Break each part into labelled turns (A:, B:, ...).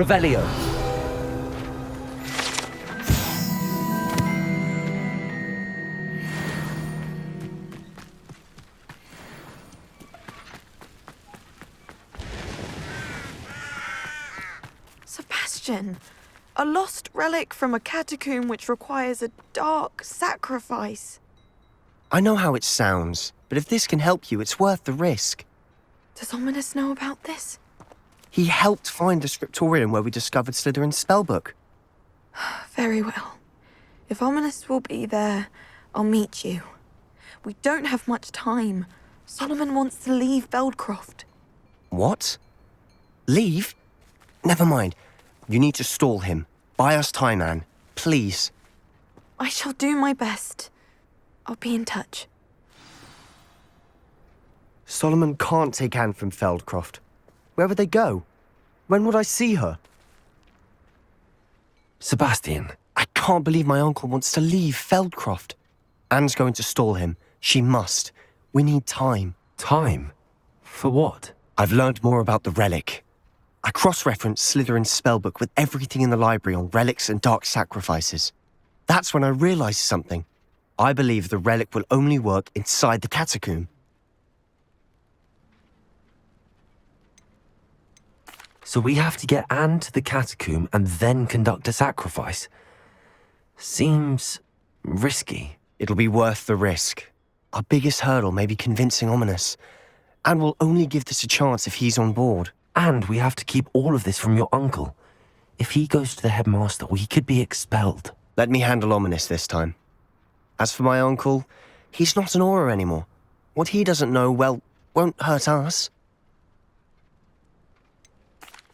A: Revelio.
B: Sebastian, a lost relic from a catacomb which requires a dark sacrifice.
C: I know how it sounds, but if this can help you, it's worth the risk.
B: Does Ominous know about this?
C: He helped find the scriptorium where we discovered Slytherin's spellbook.
B: Very well. If Ominous will be there, I'll meet you. We don't have much time. Solomon wants to leave Feldcroft.
C: What? Leave? Never mind. You need to stall him. Buy us time, Anne. Please.
B: I shall do my best. I'll be in touch.
C: Solomon can't take Anne from Feldcroft. Where would they go? When would I see her?
A: Sebastian.
C: I can't believe my uncle wants to leave Feldcroft. Anne's going to stall him. She must. We need time.
A: Time? For what?
C: I've learned more about the relic. I cross-referenced Slytherin's spellbook with everything in the library on relics and dark sacrifices. That's when I realized something. I believe the relic will only work inside the catacomb.
A: So we have to get Anne to the catacomb and then conduct a sacrifice. Seems risky.
C: It'll be worth the risk. Our biggest hurdle may be convincing Ominous. And we'll only give this a chance if he's on board.
A: And we have to keep all of this from your uncle. If he goes to the headmaster, we could be expelled.
C: Let me handle Ominous this time. As for my uncle, he's not an Auror anymore. What he doesn't know, well, won't hurt us.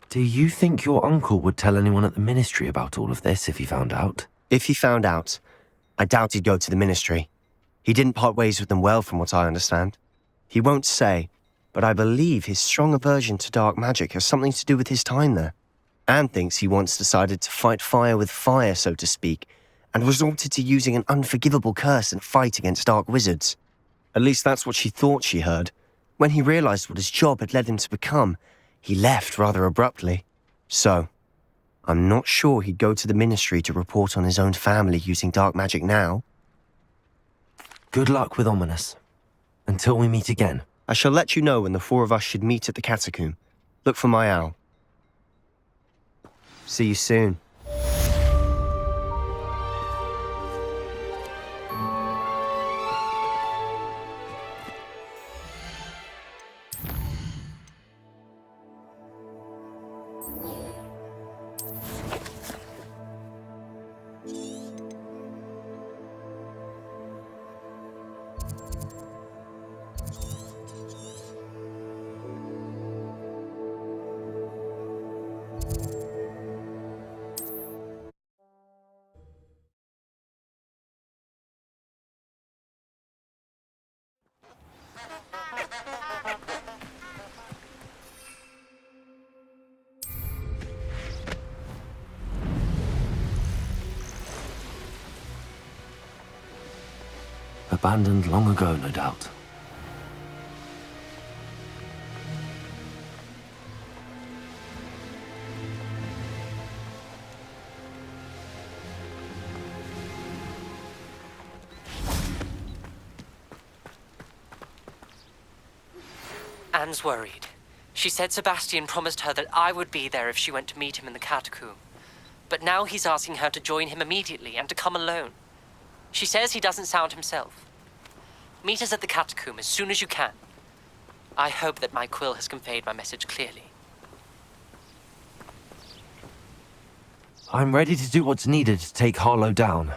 A: Do you think your uncle would tell anyone at the ministry about all of this if he found out?
C: If he found out, I doubt he'd go to the ministry. He didn't part ways with them well, from what I understand. He won't say, but I believe his strong aversion to dark magic has something to do with his time there. Anne thinks he once decided to fight fire with fire, so to speak, and resorted to using an unforgivable curse in a fight against dark wizards. At least that's what she thought she heard. When he realized what his job had led him to become, he left rather abruptly. So, I'm not sure he'd go to the ministry to report on his own family using dark magic now.
A: Good luck with Ominous. Until we meet again.
C: I shall let you know when the four of us should meet at the catacomb. Look for my owl. See you soon.
A: Abandoned long ago, no doubt.
D: Anne's worried. She said Sebastian promised her that I would be there if she went to meet him in the catacomb. But now he's asking her to join him immediately and to come alone. She says he doesn't sound himself. Meet us at the catacomb as soon as you can. I hope that my quill has conveyed my message clearly.
A: I'm ready to do what's needed to take Harlow down.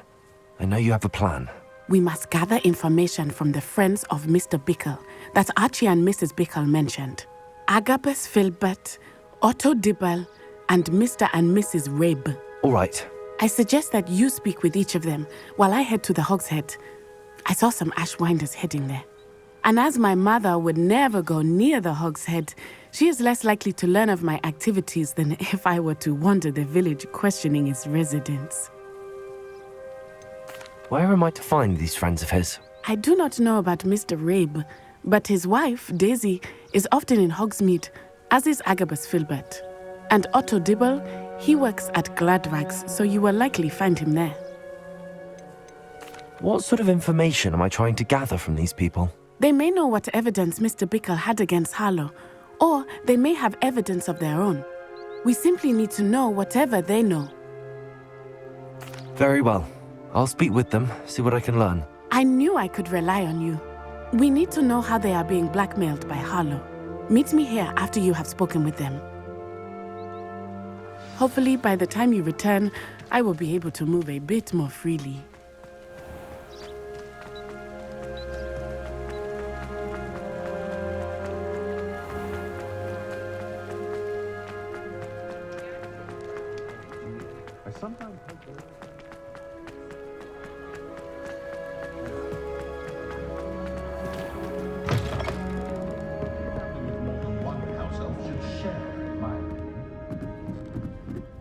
A: I know you have a plan.
E: We must gather information from the friends of Mr. Bickle that Archie and Mrs. Bickle mentioned. Agabus Filbert, Otto Dibble, and Mr. and Mrs. Rabe.
A: All right.
E: I suggest that you speak with each of them while I head to the Hogshead. I saw some Ashwinders heading there. And as my mother would never go near the Hogshead, she is less likely to learn of my activities than if I were to wander the village questioning its residents.
A: Where am I to find these friends of his?
E: I do not know about Mr. Rabe, but his wife, Daisy, is often in Hogsmeade, as is Agabus Filbert. And Otto Dibble, he works at Gladrags, so you will likely find him there.
A: What sort of information am I trying to gather from these people?
E: They may know what evidence Mr. Bickle had against Harlow, or they may have evidence of their own. We simply need to know whatever they know.
A: Very well. I'll speak with them, see what I can learn.
E: I knew I could rely on you. We need to know how they are being blackmailed by Harlow. Meet me here after you have spoken with them. Hopefully, by the time you return, I will be able to move a bit more freely.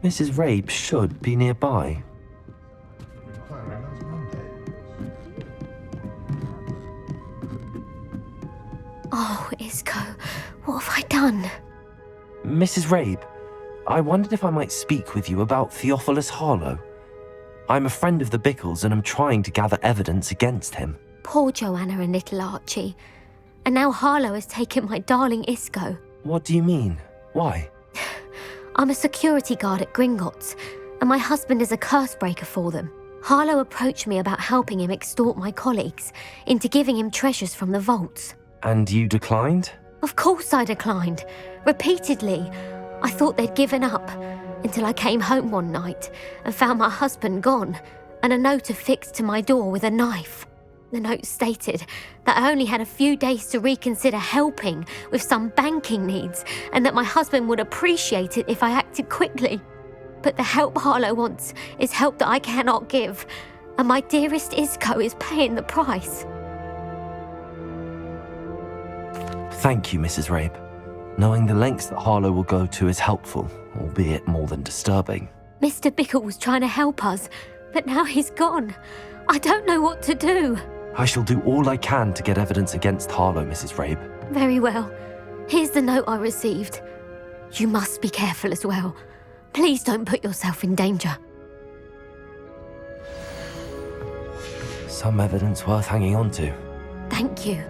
A: Mrs. Rabe should be nearby.
F: Oh, Isco, what have I done?
A: Mrs. Rabe, I wondered if I might speak with you about Theophilus Harlow. I'm a friend of the Bickles and I'm trying to gather evidence against him.
F: Poor Joanna and little Archie. And now Harlow has taken my darling Isco.
A: What do you mean? Why?
F: I'm a security guard at Gringotts, and my husband is a curse breaker for them. Harlow approached me about helping him extort my colleagues into giving him treasures from the vaults.
A: And you declined?
F: Of course I declined. Repeatedly. I thought they'd given up, until I came home one night and found my husband gone, and a note affixed to my door with a knife. The note stated that I only had a few days to reconsider helping with some banking needs, and that my husband would appreciate it if I acted quickly. But the help Harlow wants is help that I cannot give, and my dearest Isco is paying the price.
A: Thank you, Mrs. Rabe. Knowing the lengths that Harlow will go to is helpful, albeit more than disturbing.
F: Mr. Bickle was trying to help us, but now he's gone. I don't know what to do.
A: I shall do all I can to get evidence against Harlow, Mrs. Rabe.
F: Very well. Here's the note I received. You must be careful as well. Please don't put yourself in danger.
A: Some evidence worth hanging on to.
F: Thank you.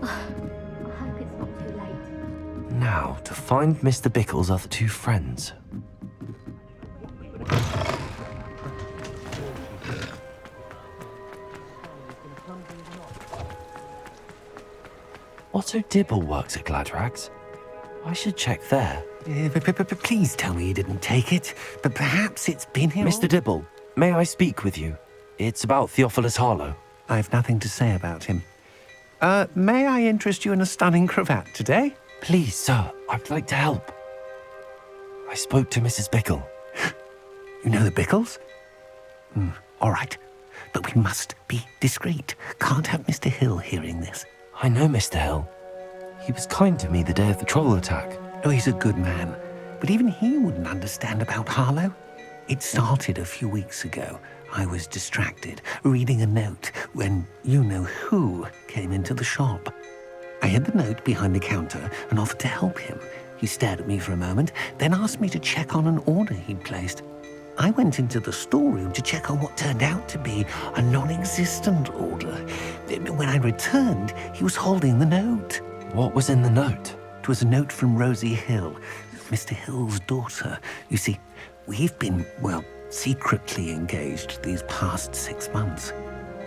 F: I hope it's not too late.
A: Now, to find Mr. Bickle's other two friends. Otto Dibble works at Gladrags. I should check there.
G: Please tell me you didn't take it. But perhaps it's been here.
A: Mr. Dibble, may I speak with you? It's about Theophilus Harlow.
G: I've nothing to say about him. May I interest you in a stunning cravat today?
A: Please, sir, I'd like to help. I spoke to Mrs. Bickle.
G: You know the Bickles? All right. But we must be discreet. Can't have Mr. Hill hearing this.
A: I know Mr. Hill. He was kind to me the day of the troll attack.
G: Oh, he's a good man. But even he wouldn't understand about Harlow. It started a few weeks ago. I was distracted, reading a note, when you-know-who came into the shop. I hid the note behind the counter and offered to help him. He stared at me for a moment, then asked me to check on an order he'd placed. I went into the storeroom to check on what turned out to be a non-existent order. When I returned, he was holding the note.
A: What was in the note?
G: It was a note from Rosie Hill, Mr. Hill's daughter. You see, we've been, secretly engaged these past 6 months.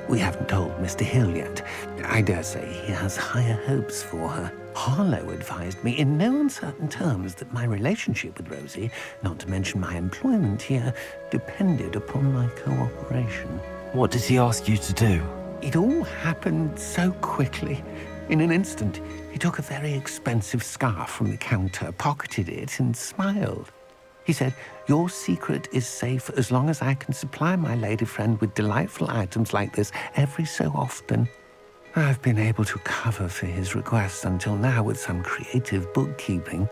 G: We haven't told Mr. Hill yet. I dare say he has higher hopes for her. Harlow advised me in no uncertain terms that my relationship with Rosie, not to mention my employment here, depended upon my cooperation.
A: What did he ask you to do?
G: It all happened so quickly. In an instant, he took a very expensive scarf from the counter, pocketed it, and smiled. He said, "Your secret is safe as long as I can supply my lady friend with delightful items like this every so often." I've been able to cover for his request until now with some creative bookkeeping,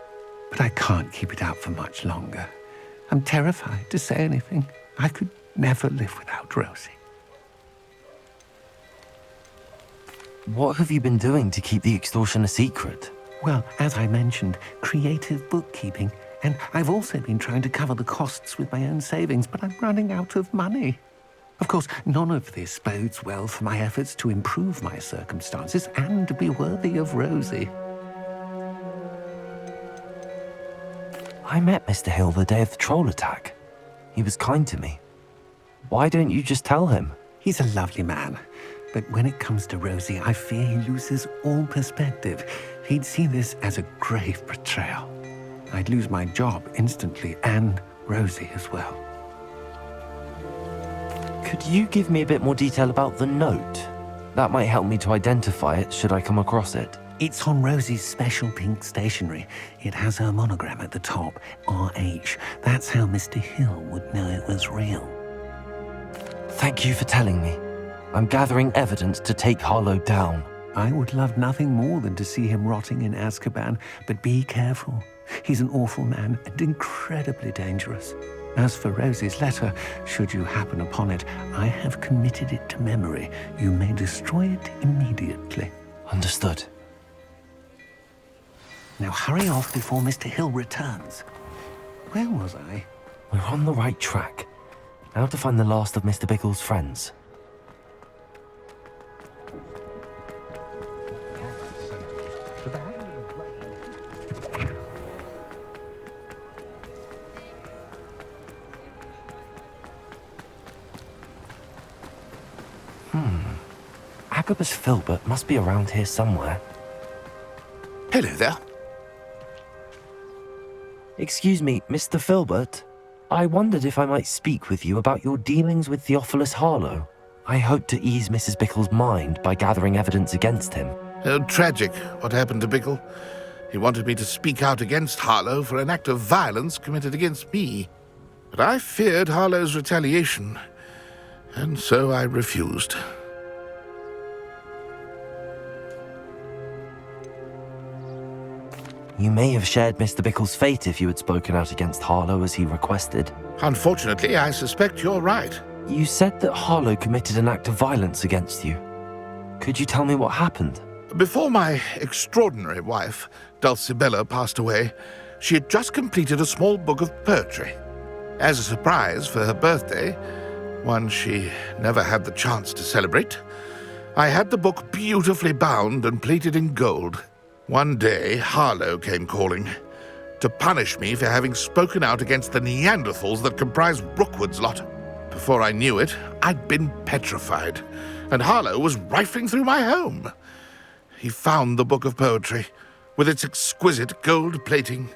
G: but I can't keep it up for much longer. I'm terrified to say anything. I could never live without Rosie.
A: What have you been doing to keep the extortion a secret?
G: Well, as I mentioned, creative bookkeeping. And I've also been trying to cover the costs with my own savings, but I'm running out of money. Of course, none of this bodes well for my efforts to improve my circumstances and to be worthy of Rosie.
A: I met Mr. Hill the day of the troll attack. He was kind to me. Why don't you just tell him?
G: He's a lovely man, but when it comes to Rosie, I fear he loses all perspective. He'd see this as a grave betrayal. I'd lose my job instantly, and Rosie as well.
A: Could you give me a bit more detail about the note? That might help me to identify it should I come across it.
G: It's on Rosie's special pink stationery. It has her monogram at the top, RH. That's how Mr. Hill would know it was real.
A: Thank you for telling me. I'm gathering evidence to take Harlow down.
G: I would love nothing more than to see him rotting in Azkaban, but be careful. He's an awful man and incredibly dangerous. As for Rosie's letter, should you happen upon it, I have committed it to memory. You may destroy it immediately.
A: Understood.
G: Now hurry off before Mr. Hill returns. Where was I?
A: We're on the right track. Now to find the last of Mr. Bickle's friends. Agabus Filbert must be around here somewhere.
H: Hello there.
A: Excuse me, Mr. Filbert. I wondered if I might speak with you about your dealings with Theophilus Harlow. I hope to ease Mrs. Bickle's mind by gathering evidence against him.
H: Oh, tragic what happened to Bickle. He wanted me to speak out against Harlow for an act of violence committed against me. But I feared Harlow's retaliation, and so I refused.
A: You may have shared Mr. Bickle's fate if you had spoken out against Harlow as he requested.
H: Unfortunately, I suspect you're right.
A: You said that Harlow committed an act of violence against you. Could you tell me what happened?
H: Before my extraordinary wife, Dulcibella, passed away, she had just completed a small book of poetry. As a surprise for her birthday, one she never had the chance to celebrate, I had the book beautifully bound and plated in gold. One day, Harlow came calling to punish me for having spoken out against the Neanderthals that comprise Rookwood's lot. Before I knew it, I'd been petrified, and Harlow was rifling through my home. He found the book of poetry, with its exquisite gold plating.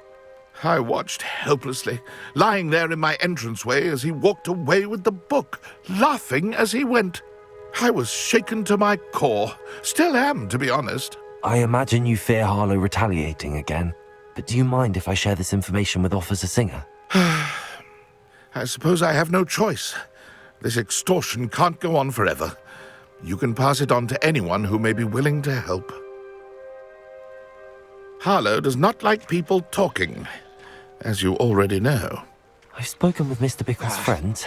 H: I watched helplessly, lying there in my entranceway as he walked away with the book, laughing as he went. I was shaken to my core, still am, to be honest.
A: I imagine you fear Harlow retaliating again, but do you mind if I share this information with Officer Singer?
H: I suppose I have no choice. This extortion can't go on forever. You can pass it on to anyone who may be willing to help. Harlow does not like people talking, as you already know.
A: I've spoken with Mr. Bickle's friends.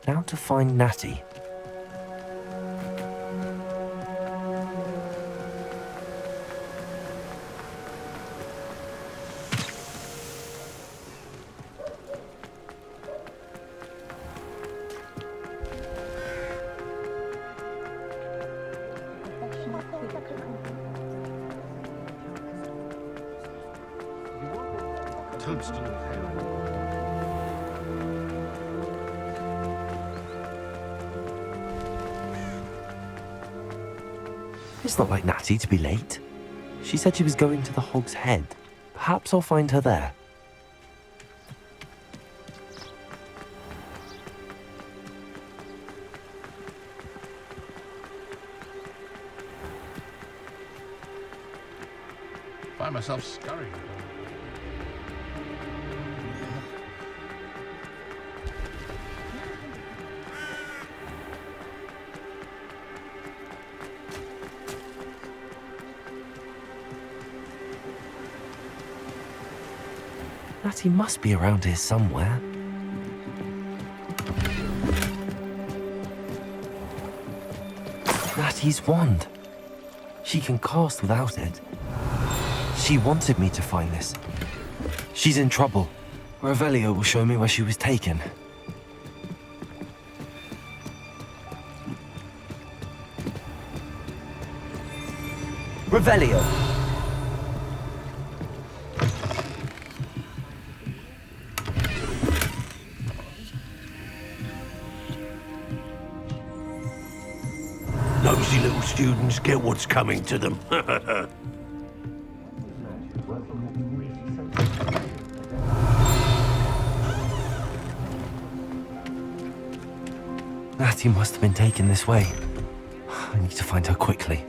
A: Now to find Natty. It's not like Natty to be late. She said she was going to the Hog's Head. Perhaps I'll find her there.
H: Find myself scurrying.
A: Natty must be around here somewhere. Natty's wand. She can cast without it. She wanted me to find this. She's in trouble. Revelio will show me where she was taken. Revelio!
I: Nosy little students get what's coming to them.
A: Natty must have been taken this way. I need to find her quickly.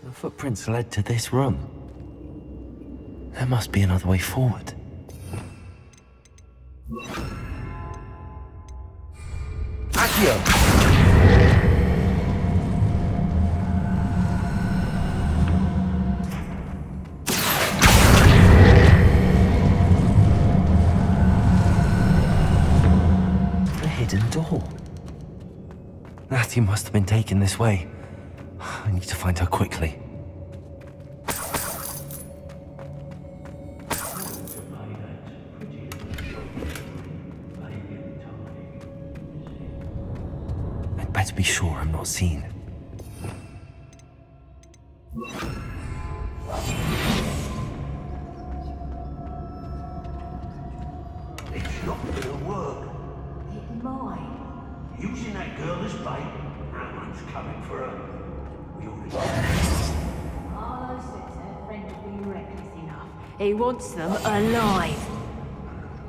A: The footprints led to this room. There must be another way forward. Accio! Hidden door. Natty must have been taken this way. I need to find her quickly. I'd better be sure I'm not seen.
I: It's not gonna work. Using that girl as bait, no one's coming for her. We already...
J: Arlo says her friend will be reckless enough. He wants them alive.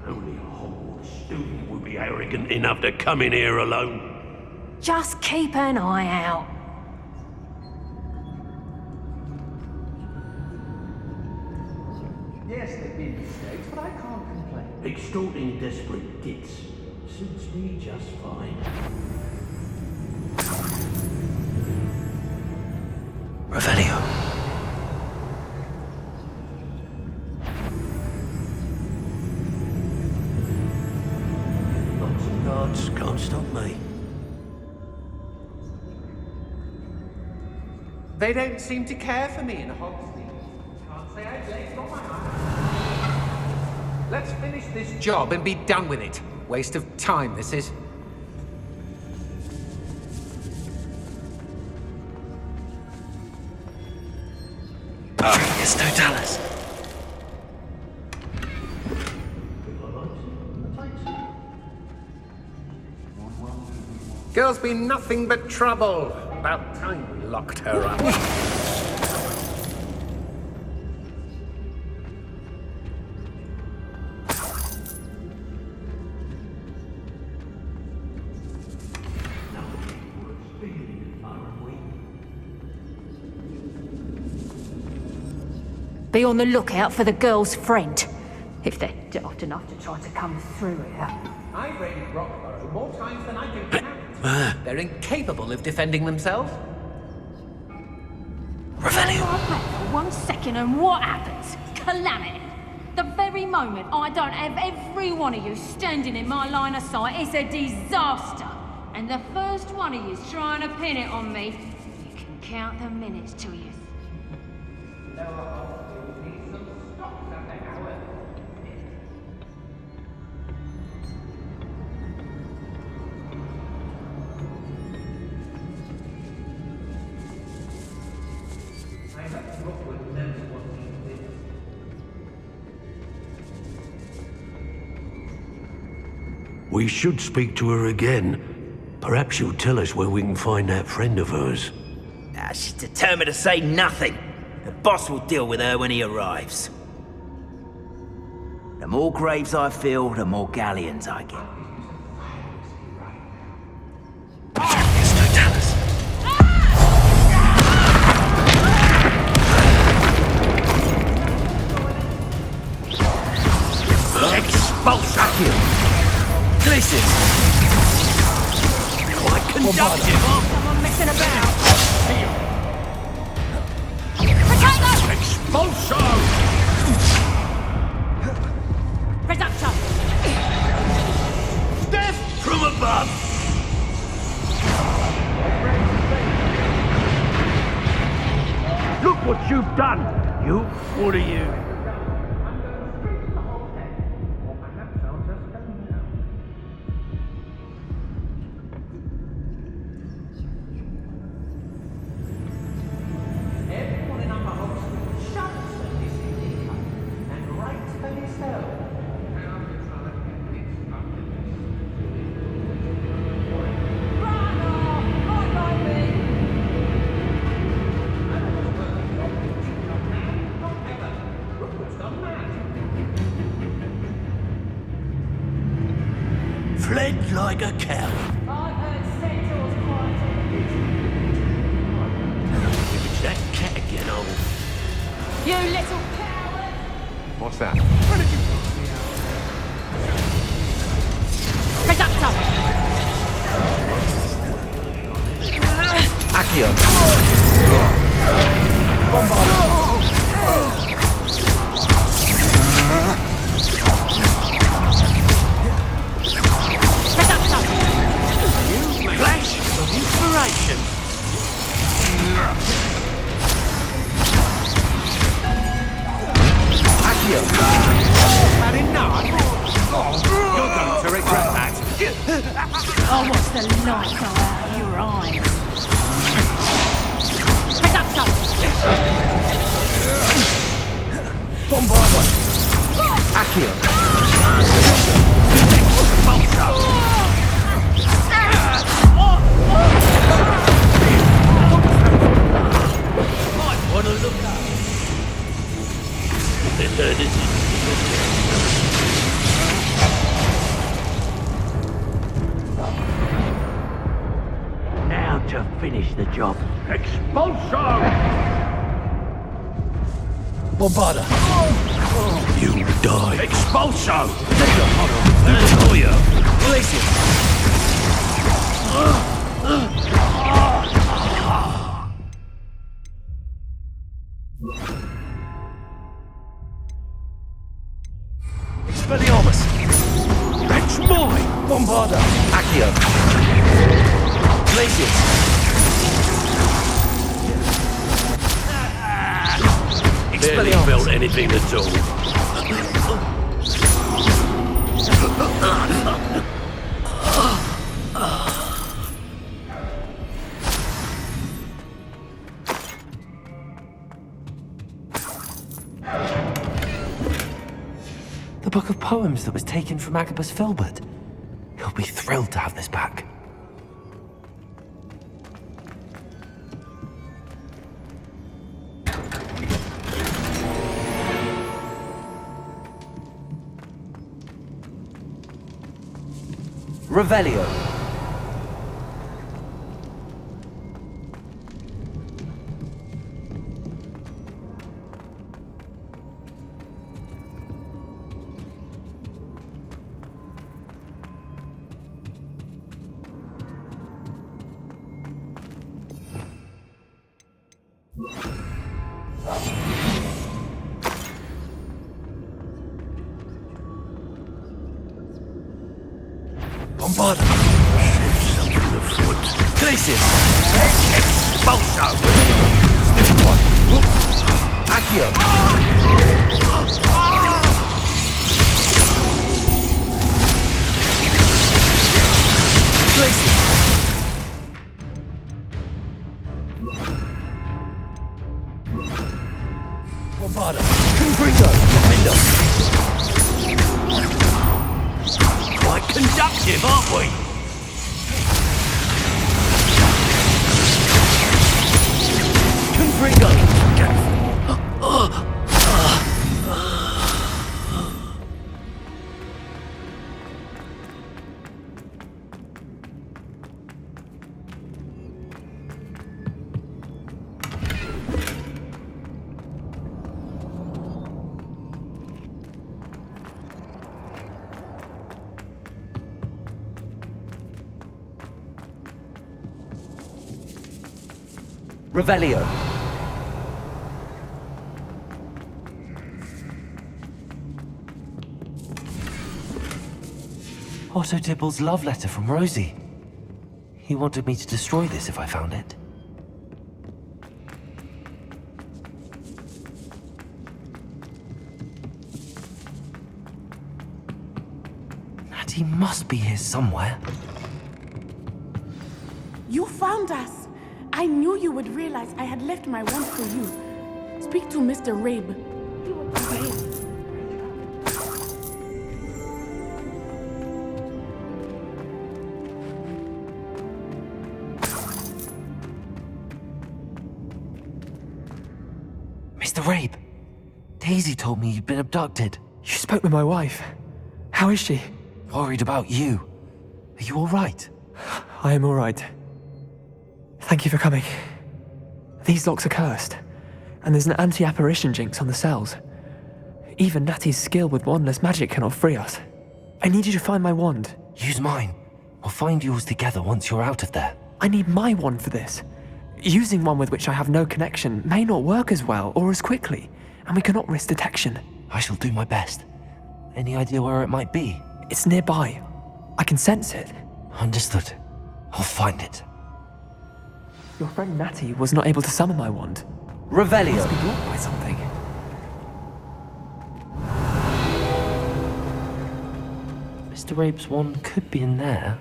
I: Only a Hogwarts student would be arrogant enough to come in here alone.
J: Just keep an eye out.
K: Yes, there've been mistakes, but I can't complain.
I: Extorting desperate gits suits me just fine.
A: Revelio.
I: Lots of guards can't stop me.
K: They don't seem to care for me in Hogsmeade. Can't say I blame on my eyes. Let's finish this job and be done with it. Waste of time, this is.
A: It's Totalis.
K: Girl's been nothing but trouble. About time we locked her up.
J: Be on the lookout for the girl's friend. If they're daft enough to try to come through here.
K: I've raided Rockborough more times than I can count. They're incapable of defending themselves.
A: Revelio.
J: For 1 second and what happens? Calamity. The very moment I don't have every one of you standing in my line of sight, it's a disaster. And the first one of you's trying to pin it on me, you can count the minutes till you...
I: We should speak to her again. Perhaps she'll tell us where we can find that friend of hers.
L: She's determined to say nothing. The boss will deal with her when he arrives. The more graves I fill, the more galleons I get.
A: It's Totalis.
I: Expulsion!
A: Places!
I: Quite conductive!
J: Someone messing about!
I: Expulsion!
J: Reductor!
I: Death from above! Look what you've done. You? What are you?
K: Everyone in Upper Hogsmeade shouts at this illegal, and rightfully so.
I: Fled like a cow.
J: I've heard centaurs quieter.
I: If it's that cat again, I'll...
J: You little coward!
G: What's that? Where did you...
J: Reducto!
A: Accio!
I: Flash of inspiration.
A: Accio!
G: Had enough? You're going to regret that.
J: I'll watch the light go out of your eyes. Reducto!
A: Bombarda! Accio!
I: Might want to look up. This is... Now to finish the job. Expulso!
A: Bombarda!
I: You die. Expulso!
A: Glacier! Expelliarmus!
I: That's mine!
A: Bombarda! Accio! Glacier!
I: Barely felt anything at all.
A: The book of poems that was taken from Agabus Filbert. He'll be thrilled to have this back. Revelio. Bombarda!
I: Something afoot.
A: Glacier!
I: Expulso!
A: Stiff one! Accio! Glacier! Bombarda! Confringo! Window!
I: Quite conductive, aren't we?
A: Confringo! Revelio. Otto Dibble's love letter from Rosie. He wanted me to destroy this if I found it. Natty must be here somewhere.
E: You found us! I knew you would realize I had left my wand for you. Speak to Mr. Rabe. He will prevail.
A: Mr. Rabe, Daisy told me you'd been abducted.
M: You spoke with my wife. How is she?
A: Worried about you. Are you all right?
M: I am all right. Thank you for coming. These locks are cursed, and there's an anti-apparition jinx on the cells. Even Natty's skill with wandless magic cannot free us. I need you to find my wand.
A: Use mine. We'll find yours together once you're out of there.
M: I need my wand for this. Using one with which I have no connection may not work as well or as quickly, and we cannot risk detection.
A: I shall do my best. Any idea where it might be?
M: It's nearby. I can sense it.
A: Understood. I'll find it.
M: Your friend Natty was not able to summon my wand.
A: Revelio.
M: It must be blocked by something.
A: Mr. Rabe's wand could be in there.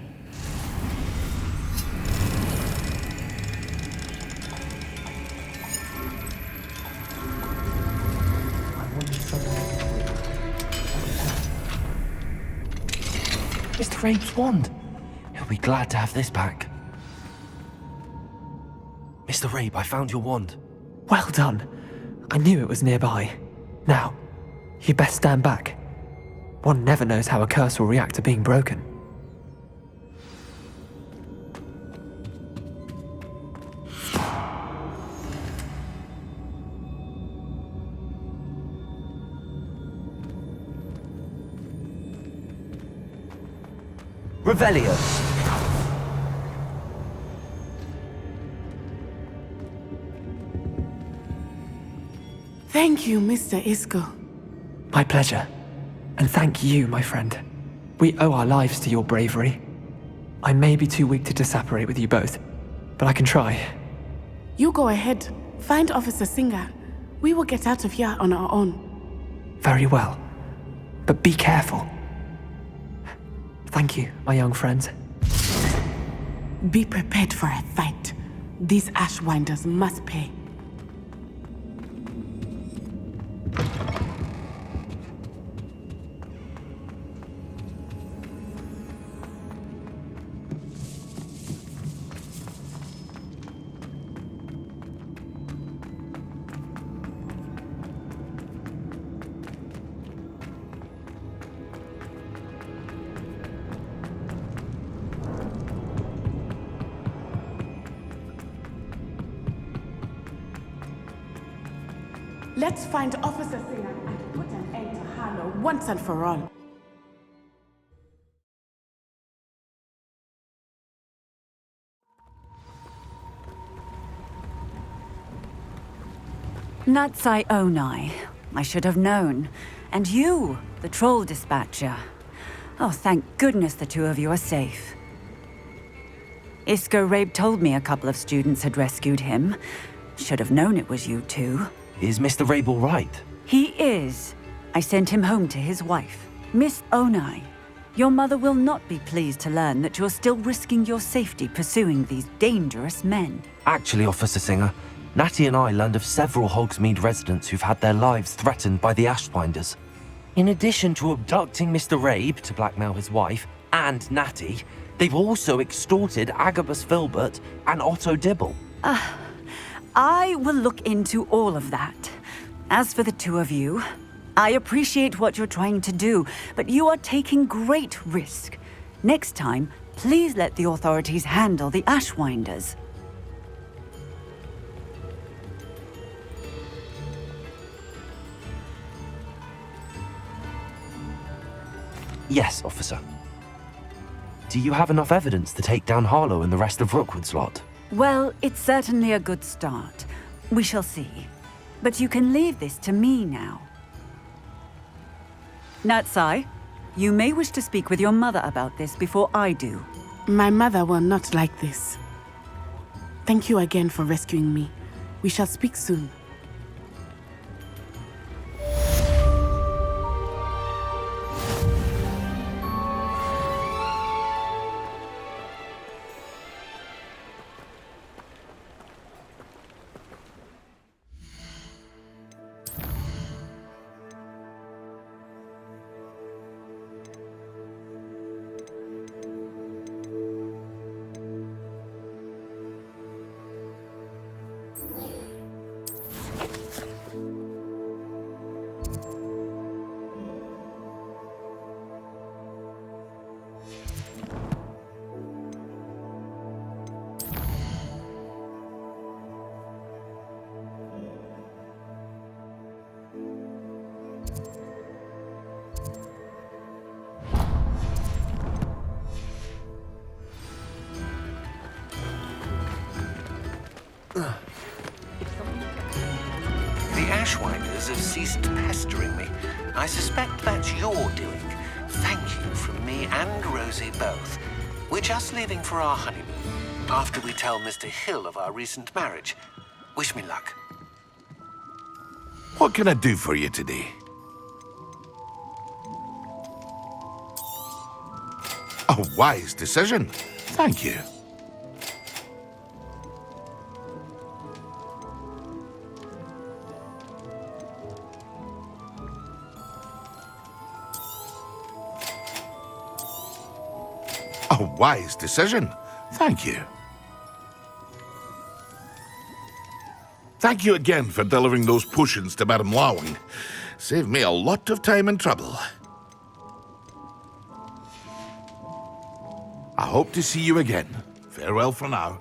A: Mr. Rabe's wand. He'll be glad to have this back. Mr. Rabe, I found your wand.
M: Well done. I knew it was nearby. Now, you best stand back. One never knows how a curse will react to being broken.
A: Revelio.
E: Thank you, Mr. Isco.
M: My pleasure. And thank you, my friend. We owe our lives to your bravery. I may be too weak to disapparate with you both, but I can try.
E: You go ahead. Find Officer Singer. We will get out of here on our own.
M: Very well. But be careful. Thank you, my young friends.
E: Be prepared for a fight. These Ashwinders must pay. Let's find Officer Singer and put an end to Harlow once and for all.
N: Natsai Onai. I should have known. And you, the troll dispatcher. Oh, thank goodness the two of you are safe. Isco Rabe told me a couple of students had rescued him. Should have known it was you two.
A: Is Mr. Rabe all right?
N: He is. I sent him home to his wife. Miss Onai, your mother will not be pleased to learn that you're still risking your safety pursuing these dangerous men.
A: Actually, Officer Singer, Natty and I learned of several Hogsmeade residents who've had their lives threatened by the Ashwinders. In addition to abducting Mr. Rabe to blackmail his wife and Natty, they've also extorted Agabus Filbert and Otto Dibble.
N: I will look into all of that. As for the two of you, I appreciate what you're trying to do, but you are taking great risk. Next time, please let the authorities handle the Ashwinders.
A: Yes, officer. Do you have enough evidence to take down Harlow and the rest of Rookwood's lot?
N: Well, it's certainly a good start. We shall see. But you can leave this to me now. Natsai, you may wish to speak with your mother about this before I do.
E: My mother will not like this. Thank you again for rescuing me. We shall speak soon.
O: creatures have ceased pestering me. I suspect that's your doing. Thank you from me and Rosie both. We're just leaving for our honeymoon, after we tell Mr. Hill of our recent marriage. Wish me luck.
H: What can I do for you today? A wise decision. Thank you. A wise decision. Thank you. Thank you again for delivering those potions to Madame Lawing. Saved me a lot of time and trouble. I hope to see you again. Farewell for now.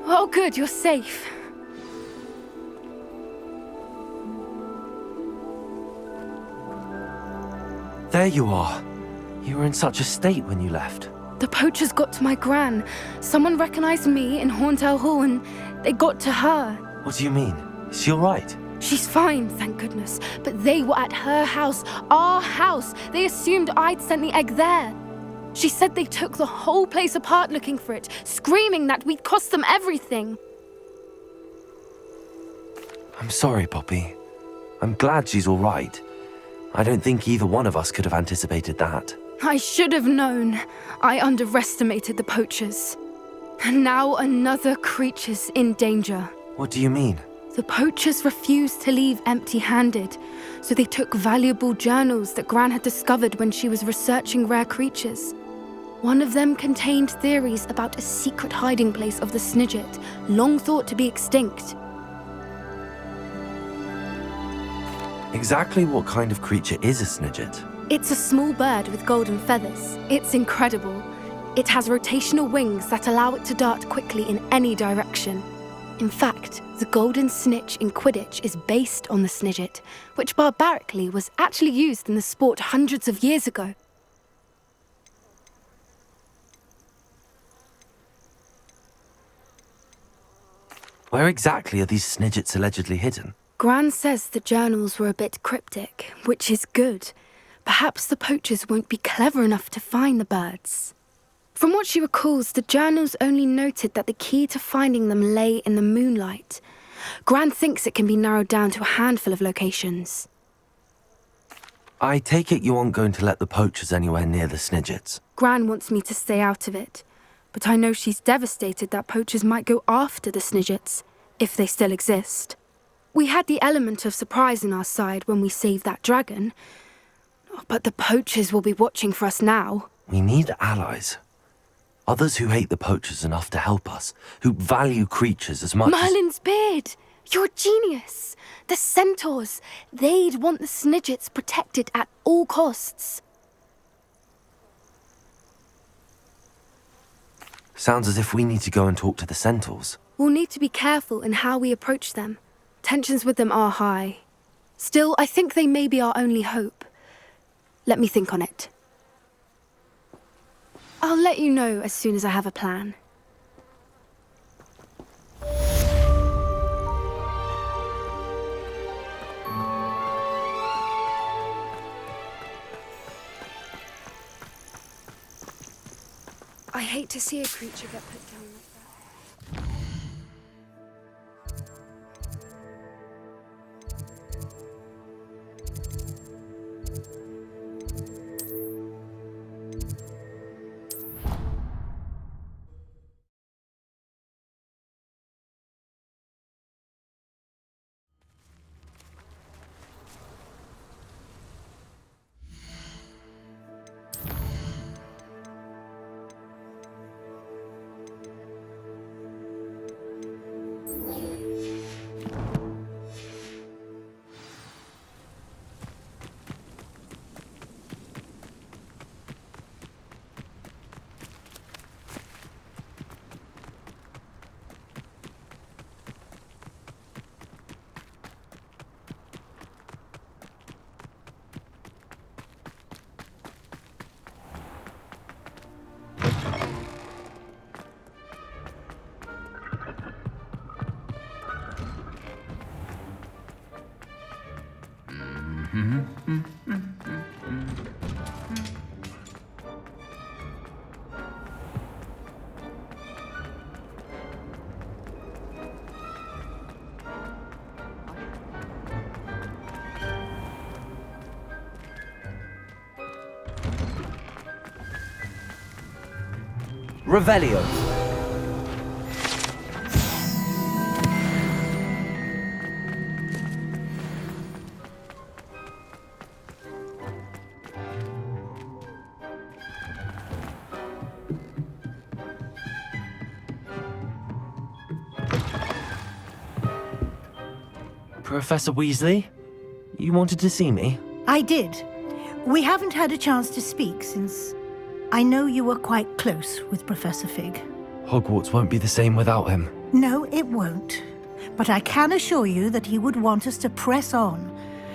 P: Oh, good, you're safe.
A: There you are. You were in such a state when you left.
P: The poachers got to my gran. Someone recognized me in Horntail Hall and they got to her.
A: What do you mean? Is she all right?
P: She's fine, thank goodness. But they were at her house, our house. They assumed I'd sent the egg there. She said they took the whole place apart looking for it, screaming that we'd cost them everything.
A: I'm sorry, Poppy. I'm glad she's all right. I don't think either one of us could have anticipated that.
P: I should have known. I underestimated the poachers. And now another creature's in danger.
A: What do you mean?
P: The poachers refused to leave empty-handed, so they took valuable journals that Gran had discovered when she was researching rare creatures. One of them contained theories about a secret hiding place of the Snidget, long thought to be extinct.
A: Exactly what kind of creature is a Snidget?
P: It's a small bird with golden feathers. It's incredible. It has rotational wings that allow it to dart quickly in any direction. In fact, the golden snitch in Quidditch is based on the Snidget, which barbarically was actually used in the sport hundreds of years ago.
A: Where exactly are these Snidgets allegedly hidden?
P: Gran says the journals were a bit cryptic, which is good. Perhaps the poachers won't be clever enough to find the birds. From what she recalls, the journals only noted that the key to finding them lay in the moonlight. Gran thinks it can be narrowed down to a handful of locations.
A: I take it you aren't going to let the poachers anywhere near the Snidgets.
P: Gran wants me to stay out of it, but I know she's devastated that poachers might go after the Snidgets, if they still exist. We had the element of surprise on our side when we saved that dragon, but the poachers will be watching for us now.
A: We need allies. Others who hate the poachers enough to help us, who value creatures as much
P: Merlin's beard! You're a genius! The centaurs! They'd want the Snidgets protected at all costs.
A: Sounds as if we need to go and talk to the centaurs.
P: We'll need to be careful in how we approach them. Tensions with them are high. Still, I think they may be our only hope. Let me think on it. I'll let you know as soon as I have a plan. I hate to see a creature get put down like that.
A: Revelio. Professor Weasley, you wanted to see me?
Q: I did. We haven't had a chance to speak since I know you were quite close with Professor Fig.
A: Hogwarts won't be the same without him.
Q: No, it won't. But I can assure you that he would want us to press on,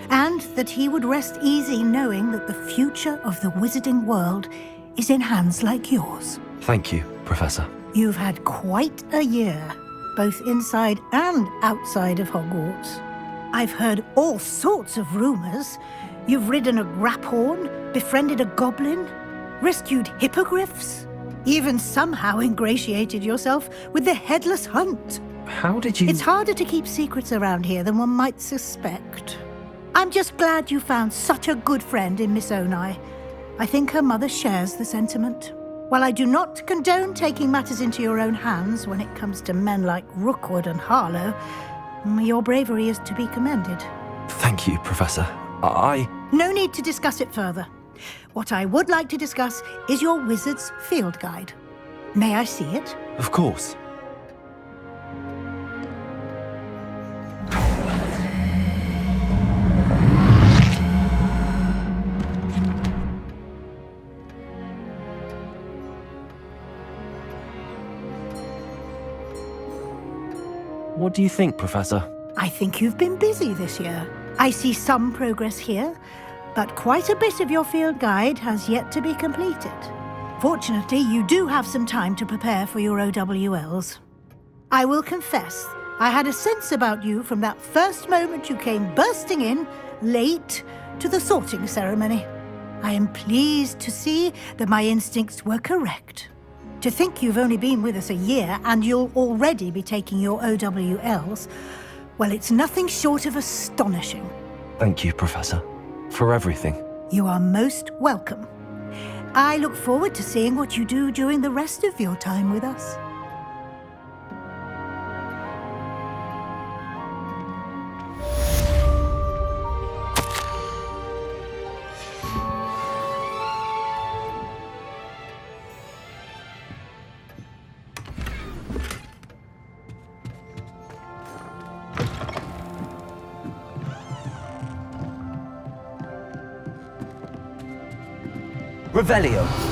Q: and that he would rest easy knowing that the future of the wizarding world is in hands like yours.
A: Thank you, Professor.
Q: You've had quite a year, both inside and outside of Hogwarts. I've heard all sorts of rumors. You've ridden a graphorn, befriended a goblin, rescued hippogriffs, even somehow ingratiated yourself with the Headless Hunt.
A: How did you...
Q: It's harder to keep secrets around here than one might suspect. I'm just glad you found such a good friend in Miss Onai. I think her mother shares the sentiment. While I do not condone taking matters into your own hands when it comes to men like Rookwood and Harlow, your bravery is to be commended.
A: Thank you, Professor.
Q: No need to discuss it further. What I would like to discuss is your wizard's field guide. May I see it?
A: Of course. What do you think, Professor?
Q: I think you've been busy this year. I see some progress here, but quite a bit of your field guide has yet to be completed. Fortunately, you do have some time to prepare for your OWLs. I will confess, I had a sense about you from that first moment you came bursting in, late, to the sorting ceremony. I am pleased to see that my instincts were correct. To think you've only been with us a year and you'll already be taking your OWLs, well, it's nothing short of astonishing.
A: Thank you, Professor, for everything.
Q: You are most welcome. I look forward to seeing what you do during the rest of your time with us.
A: Revelio.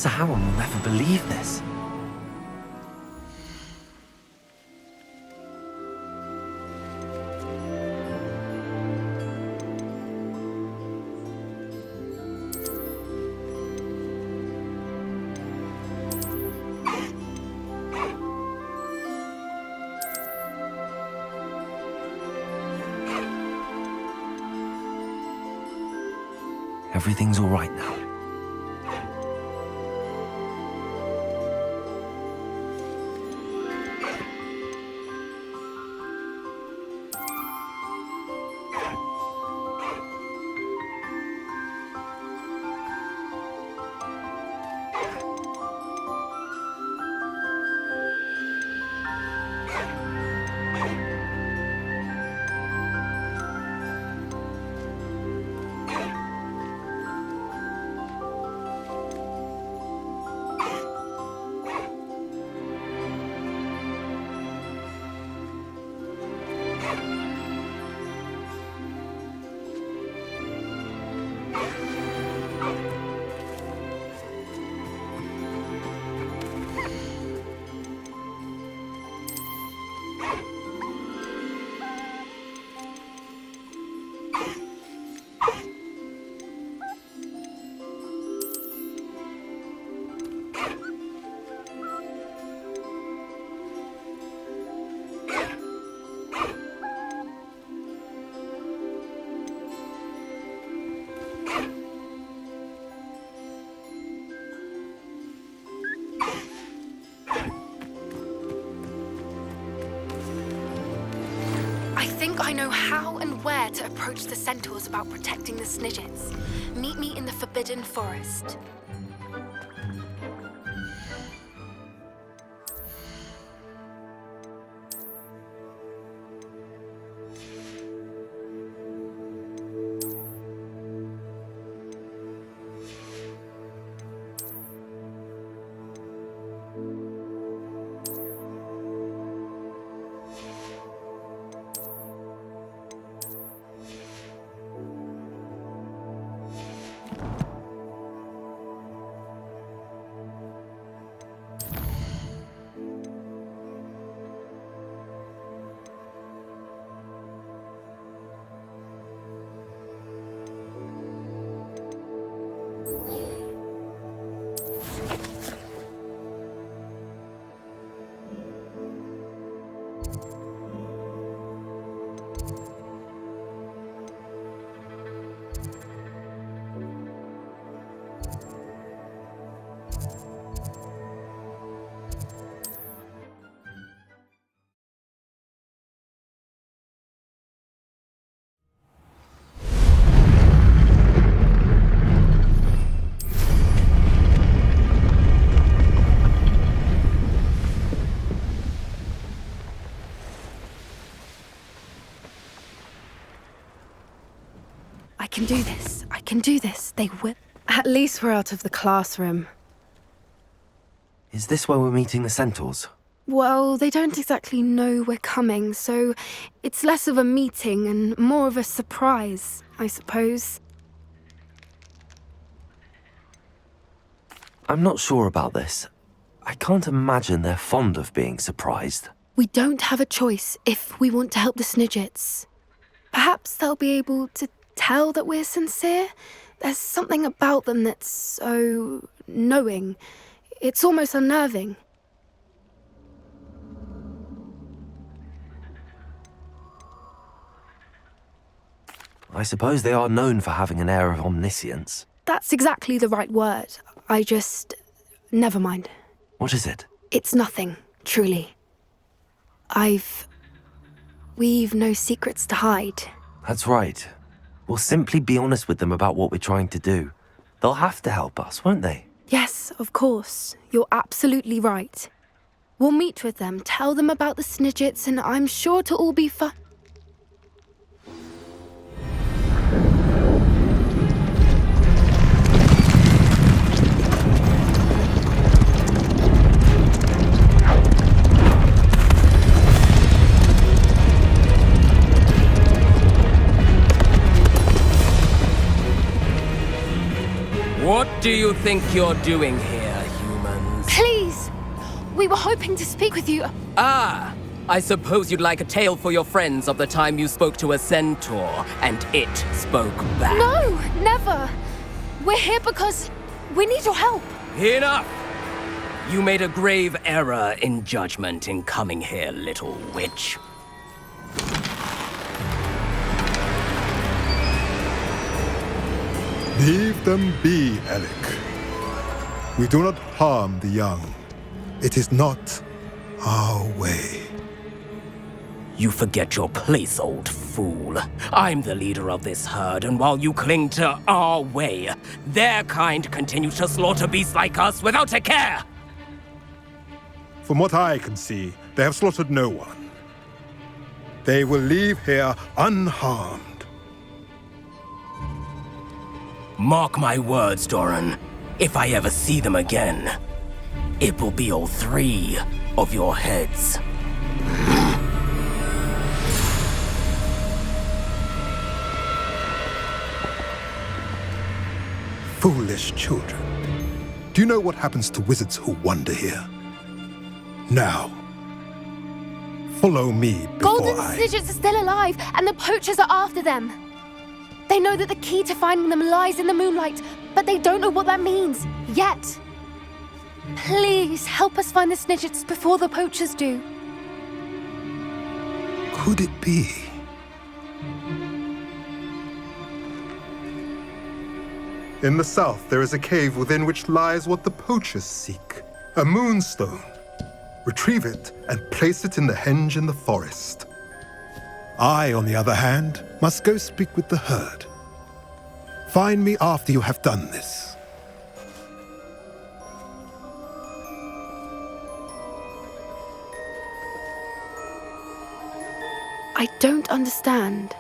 A: Sir Howard will never believe this. Everything's all right now.
P: I think I know how and where to approach the centaurs about protecting the Snidgets. Meet me in the Forbidden Forest. I can do this. I can do this. They will. At least we're out of the classroom.
A: Is this where we're meeting the centaurs?
P: Well, they don't exactly know we're coming, so it's less of a meeting and more of a surprise, I suppose.
A: I'm not sure about this. I can't imagine they're fond of being surprised.
P: We don't have a choice if we want to help the Snidgets. Perhaps they'll be able to tell that we're sincere. There's something about them that's so knowing. It's almost unnerving.
A: I suppose they are known for having an air of omniscience.
P: That's exactly the right word. Never mind.
A: What is it?
P: It's nothing, truly. We've no secrets to hide.
A: That's right. We'll simply be honest with them about what we're trying to do. They'll have to help us, won't they?
P: Yes, of course. You're absolutely right. We'll meet with them, tell them about the Snidgets, and I'm sure it'll all be fun.
R: What do you think you're doing here, Greetings.
P: Please! We were hoping to speak with you.
R: Ah, I suppose you'd like a tale for your friends of the time you spoke to a centaur, and it spoke back.
P: No, never. We're here because we need your help.
R: Enough! You made a grave error in judgment in coming here, little witch.
S: Leave them be, Alec. We do not harm the young. It is not our way.
R: You forget your place, old fool. I'm the leader of this herd, and while you cling to our way, their kind continue to slaughter beasts like us without a care!
S: From what I can see, they have slaughtered no one. They will leave here unharmed.
R: Mark my words, Doran. If I ever see them again, it will be all 3 of your heads.
S: Foolish children. Do you know what happens to wizards who wander here? Now, follow me before
P: Golden Snidgets are still alive, and the poachers are after them. They know that the key to finding them lies in the moonlight, but they don't know what that means, yet. Please, help us find the Snidgets before the poachers do.
S: Could it be? In the south, there is a cave within which lies what the poachers seek. A moonstone. Retrieve it and place it in the henge in the forest. I, on the other hand, must go speak with the herd. Find me after you have done this.
P: I don't understand.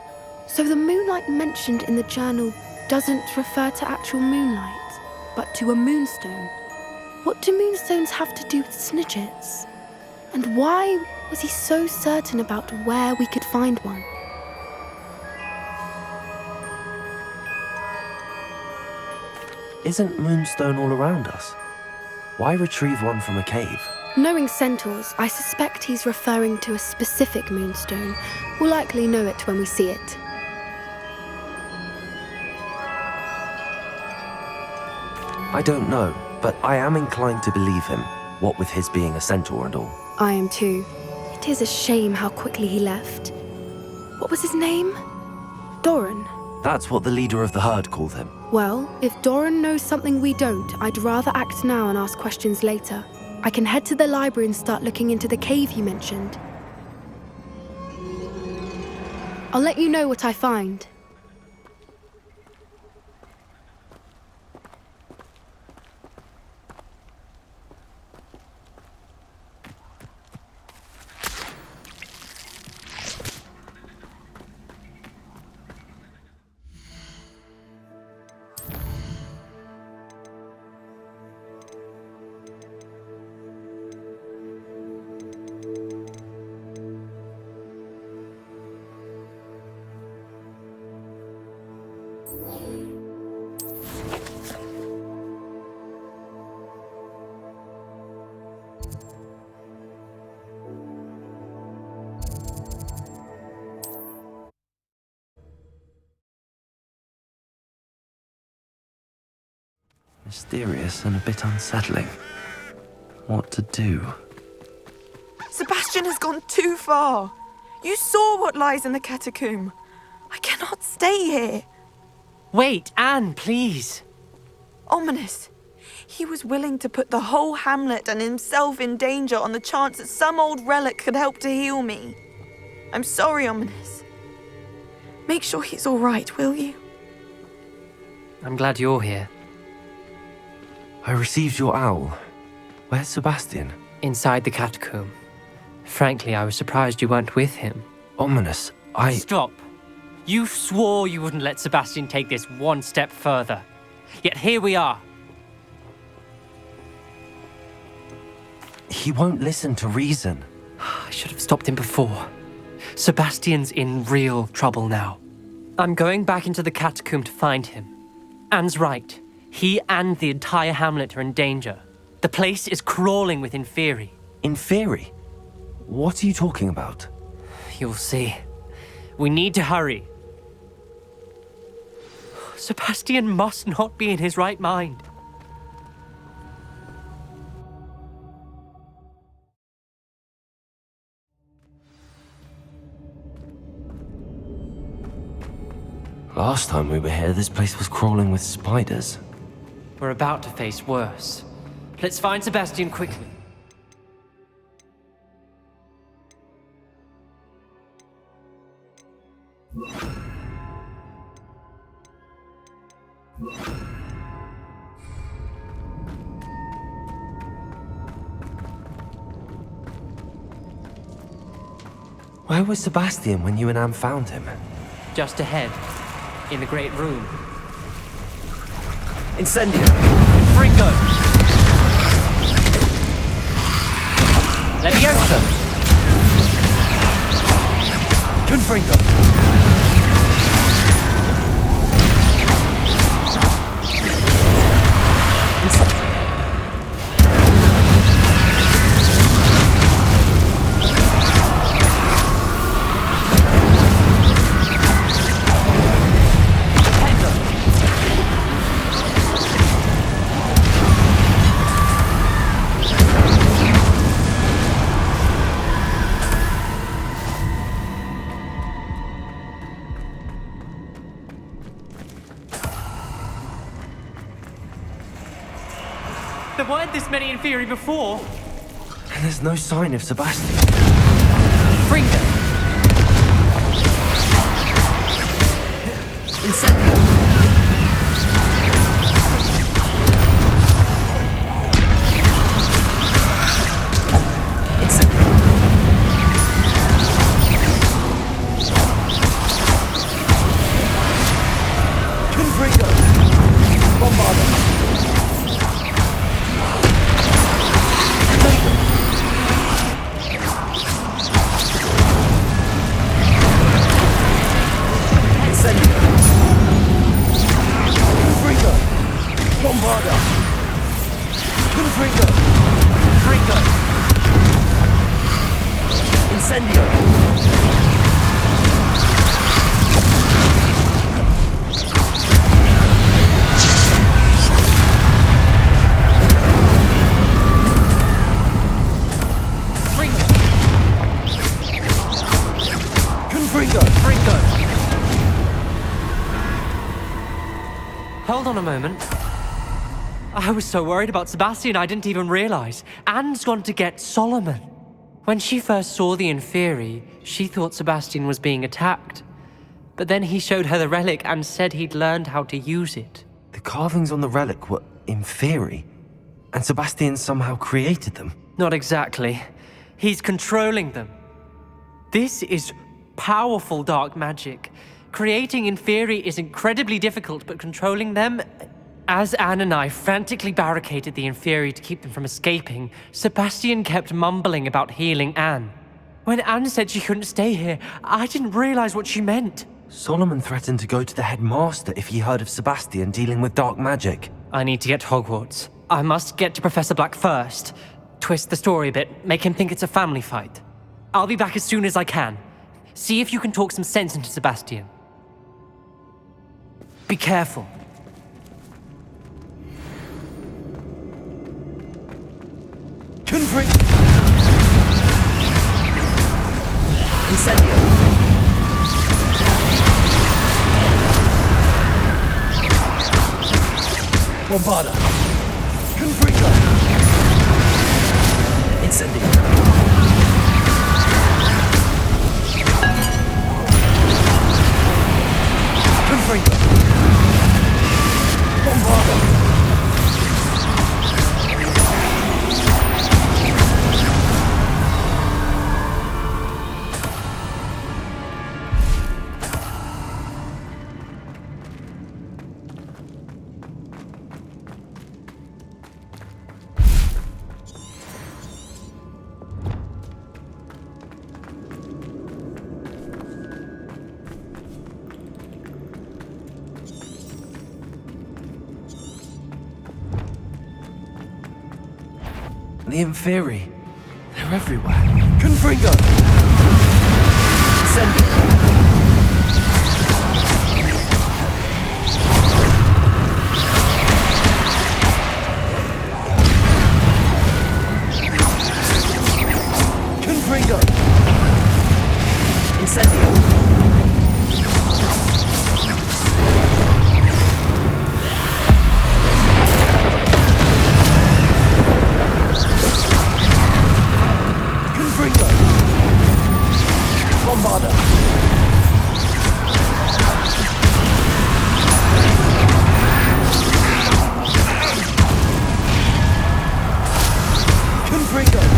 P: So the moonlight mentioned in the journal doesn't refer to actual moonlight, but to a moonstone. What do moonstones have to do with Snidgets? And why was he so certain about where we could find one?
A: Isn't Moonstone all around us? Why retrieve one from a cave?
P: Knowing centaurs, I suspect he's referring to a specific moonstone. We'll likely know it when we see it.
A: I don't know, but I am inclined to believe him, what with his being a centaur and all.
P: I am too. It is a shame how quickly he left. What was his name? Doran.
A: That's what the leader of the herd called him.
P: Well, if Doran knows something we don't, I'd rather act now and ask questions later. I can head to the library and start looking into the cave you mentioned. I'll let you know what I find.
A: Mysterious and a bit unsettling. What to do?
B: Sebastian has gone too far. You saw what lies in the catacomb. I cannot stay here.
D: Wait, Anne, please.
B: Ominous. He was willing to put the whole hamlet and himself in danger on the chance that some old relic could help to heal me. I'm sorry, Ominous. Make sure he's all right, will you?
D: I'm glad you're here.
A: I received your owl. Where's Sebastian?
D: Inside the catacomb. Frankly, I was surprised you weren't with him.
A: Ominous,
D: Stop. You swore you wouldn't let Sebastian take this one step further. Yet here we are.
A: He won't listen to reason.
D: I should have stopped him before. Sebastian's in real trouble now. I'm going back into the catacomb to find him. Anne's right. He and the entire hamlet are in danger. The place is crawling with Inferi.
A: Inferi? What are you talking about?
D: You'll see. We need to hurry. Sebastian must not be in his right mind.
A: Last time we were here, this place was crawling with spiders.
D: We're about to face worse. Let's find Sebastian quickly.
A: Where was Sebastian when you and Anne found him?
D: Just ahead, in the great room.
A: Incendio!
D: Fringo! Leviosa!
A: Confringo!
D: There weren't this many Inferi before.
A: And there's no sign of Sebastian.
D: Fringo!
A: Incendio!
D: Hold on a moment. I was so worried about Sebastian I didn't even realize. Anne's gone to get Solomon. When she first saw the Inferi, she thought Sebastian was being attacked. But then he showed her the relic and said he'd learned how to use it.
A: The carvings on the relic were Inferi, and Sebastian somehow created them.
D: Not exactly. He's controlling them. This is powerful dark magic. Creating Inferi is incredibly difficult, but controlling them... As Anne and I frantically barricaded the Inferi to keep them from escaping, Sebastian kept mumbling about healing Anne. When Anne said she couldn't stay here, I didn't realize what she meant.
A: Solomon threatened to go to the headmaster if he heard of Sebastian dealing with dark magic.
D: I need to get to Hogwarts. I must get to Professor Black first. Twist the story a bit, make him think it's a family fight. I'll be back as soon as I can. See if you can talk some sense into Sebastian. Be careful.
A: Confringo! Incendio! Bombarda! Confringo! Incendio! Confringo! Bombarda! The Inferi. They're everywhere. Confringo! Incendio! Confringo! Incendio! Bombarda! Confringo!